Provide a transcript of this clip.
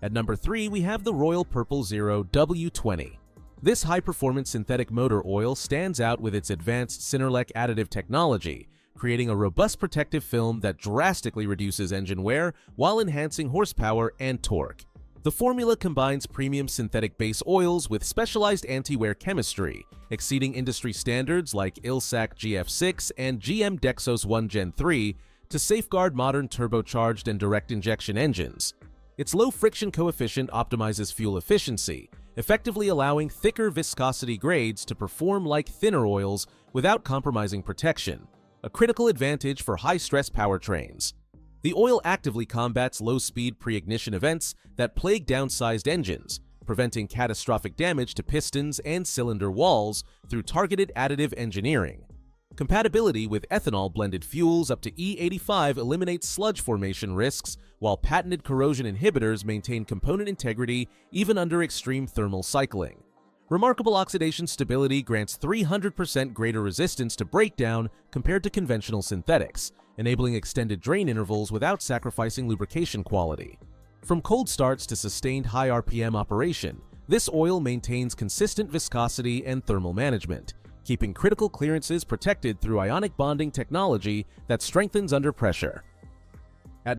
At number 3, we have the Royal Purple 0W-20. This high-performance synthetic motor oil stands out with its advanced Cinerlec additive technology, creating a robust protective film that drastically reduces engine wear while enhancing horsepower and torque. The formula combines premium synthetic base oils with specialized anti-wear chemistry, exceeding industry standards like ILSAC GF6 and GM Dexos 1 Gen 3 to safeguard modern turbocharged and direct injection engines. Its low friction coefficient optimizes fuel efficiency, effectively allowing thicker viscosity grades to perform like thinner oils without compromising protection, a critical advantage for high-stress powertrains. The oil actively combats low-speed pre-ignition events that plague downsized engines, preventing catastrophic damage to pistons and cylinder walls through targeted additive engineering. Compatibility with ethanol-blended fuels up to E85 eliminates sludge formation risks, while patented corrosion inhibitors maintain component integrity even under extreme thermal cycling. Remarkable oxidation stability grants 300% greater resistance to breakdown compared to conventional synthetics, enabling extended drain intervals without sacrificing lubrication quality. From cold starts to sustained high RPM operation, this oil maintains consistent viscosity and thermal management, keeping critical clearances protected through ionic bonding technology that strengthens under pressure.